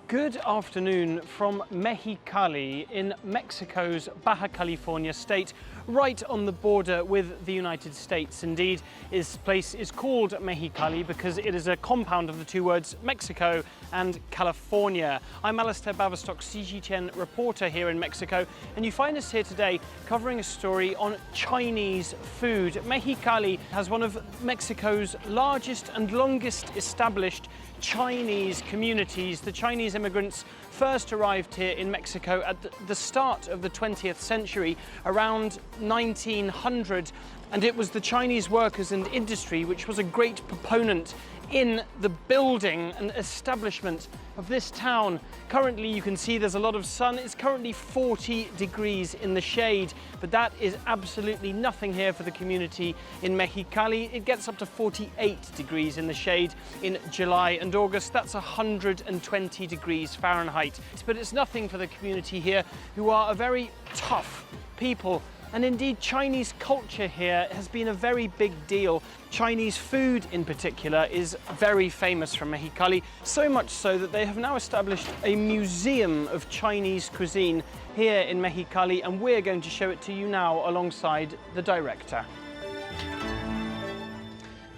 Good afternoon from Mexicali in Mexico's Baja California state, right on the border with the United States. Indeed, this place is called Mexicali because it is a compound of the two words Mexico and California. I'm Alistair Baverstock, CGTN reporter here in Mexico, and you find us here today covering a story on Chinese food. Mexicali has one of Mexico's largest and longest established Chinese communities. The Chinese immigrants first arrived here in Mexico at the start of the 20th century, around 1900, and it was the Chinese workers and industry which was a great proponent in the building and establishment of this town. Currently you can see there's a lot of sun. It's currently 40 degrees in the shade, but that is absolutely nothing here for the community in Mexicali. It gets up to 48 degrees in the shade in July and August. That's 120 degrees Fahrenheit. But it's nothing for the community here, who are a very tough people. And indeed, Chinese culture here has been a very big deal. Chinese food in particular is very famous from Mexicali, so much so that they have now established a museum of Chinese cuisine here in Mexicali, and we're going to show it to you now alongside the director.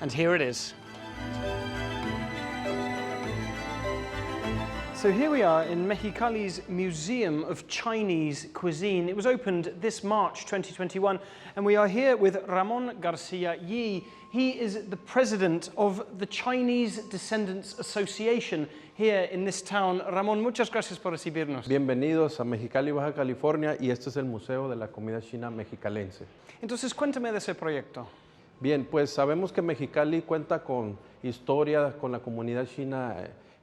And here it is. So here we are in Mexicali's Museum of Chinese Cuisine. It was opened this March 2021, and we are here with Ramon Garcia Yi. He is the president of the Chinese Descendants Association here in this town. Ramon, muchas gracias por recibirnos. Bienvenidos a Mexicali, Baja California, y este es el Museo de la Comida China Mexicalense. Entonces, cuéntame de ese proyecto. Bien, pues sabemos que Mexicali cuenta con historia, con la comunidad china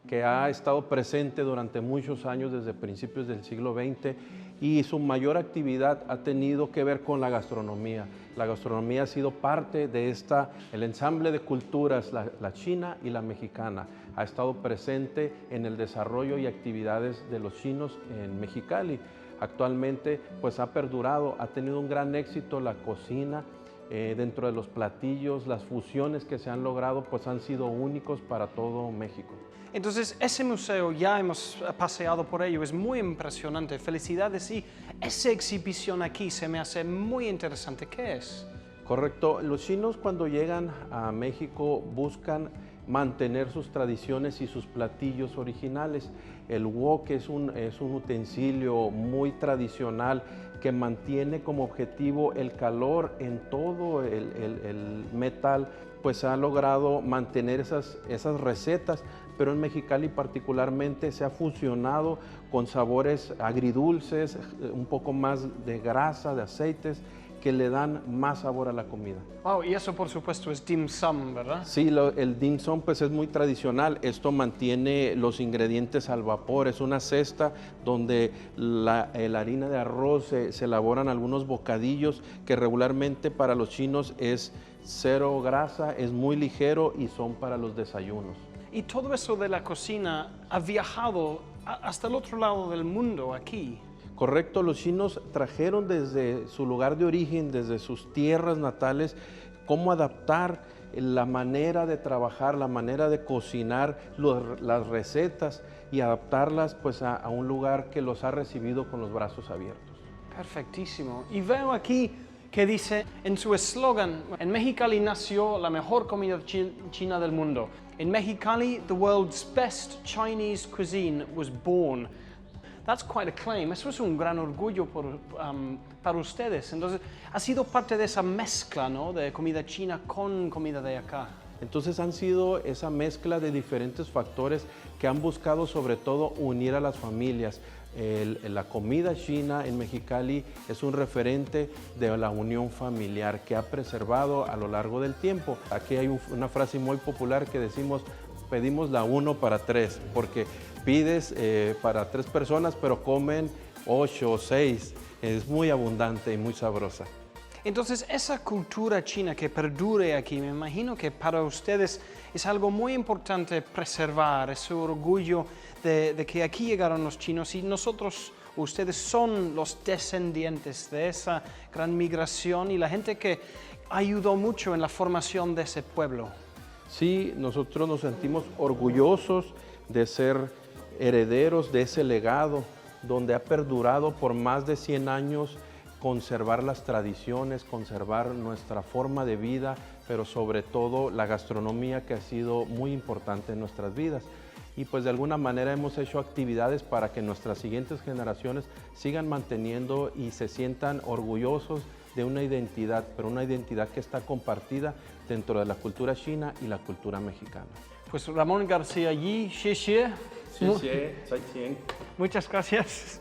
que ha estado presente durante muchos años, desde principios del siglo XX, y su mayor actividad ha tenido que ver con la gastronomía. La gastronomía ha sido parte de el ensamble de culturas, la china y la mexicana. Ha estado presente en el desarrollo y actividades de los chinos en Mexicali. Actualmente pues ha perdurado, ha tenido un gran éxito la cocina. Dentro de los platillos, las fusiones que se han logrado pues han sido únicos para todo México. Entonces, ese museo, ya hemos paseado por ello, es muy impresionante. Felicidades, y esa exhibición aquí se me hace muy interesante. ¿Qué es? Correcto. Los chinos cuando llegan a México buscan mantener sus tradiciones y sus platillos originales. El wok es un utensilio muy tradicional que mantiene como objetivo el calor en todo el metal, pues ha logrado mantener esas recetas, pero en Mexicali particularmente se ha fusionado con sabores agridulces, un poco más de grasa, de aceites, que le dan más sabor a la comida. Wow, y eso por supuesto es dim sum, ¿verdad? Sí, el dim sum pues es muy tradicional. Esto mantiene los ingredientes al vapor. Es una cesta donde la harina de arroz se elaboran algunos bocadillos que regularmente para los chinos es cero grasa, es muy ligero y son para los desayunos. Y todo eso de la cocina ha viajado hasta el otro lado del mundo aquí. Correcto, los chinos trajeron desde su lugar de origen, desde sus tierras natales, cómo adaptar la manera de trabajar, la manera de cocinar, las recetas y adaptarlas pues a un lugar que los ha recibido con los brazos abiertos. Perfectísimo. Y veo aquí que dice en su eslogan: en Mexicali nació la mejor comida china del mundo. In Mexicali, the world's best Chinese cuisine was born. That's quite a claim. Eso es un gran orgullo para ustedes. Entonces, ha sido parte de esa mezcla, ¿no?, de comida china con comida de acá. Entonces han sido esa mezcla de diferentes factores que han buscado sobre todo unir a las familias. La comida china en Mexicali es un referente de la unión familiar que ha preservado a lo largo del tiempo. Aquí hay una frase muy popular que decimos: pedimos la 1 para 3, porque pides para 3 personas, pero comen 8 o 6. Es muy abundante y muy sabrosa. Entonces, esa cultura china que perdure aquí, me imagino que para ustedes es algo muy importante preservar, ese orgullo de que aquí llegaron los chinos y nosotros, ustedes son los descendientes de esa gran migración y la gente que ayudó mucho en la formación de ese pueblo. Sí, nosotros nos sentimos orgullosos de ser herederos de ese legado, donde ha perdurado por más de 100 años conservar las tradiciones, conservar nuestra forma de vida, pero sobre todo la gastronomía, que ha sido muy importante en nuestras vidas. Y pues de alguna manera hemos hecho actividades para que nuestras siguientes generaciones sigan manteniendo y se sientan orgullosos de una identidad, pero una identidad que está compartida dentro de la cultura china y la cultura mexicana. Pues Ramón García Yi, xie. Muchas gracias.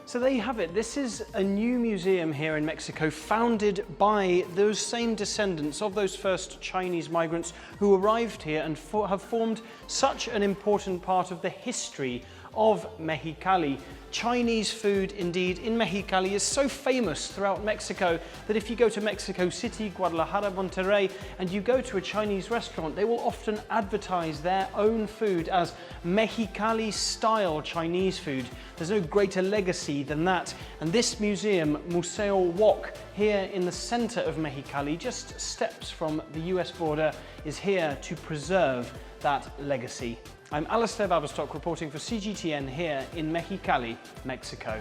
So there you have it. This is a new museum here in Mexico, founded by those same descendants of those first Chinese migrants who arrived here and have formed such an important part of the history of Mexicali. Chinese food, indeed, in Mexicali is so famous throughout Mexico that if you go to Mexico City, Guadalajara, Monterrey, and you go to a Chinese restaurant, they will often advertise their own food as Mexicali-style Chinese food. There's no greater legacy than that. And this museum, Museo Wok, here in the center of Mexicali, just steps from the US border, is here to preserve that legacy. I'm Alistair Baverstock reporting for CGTN here in Mexicali, Mexico.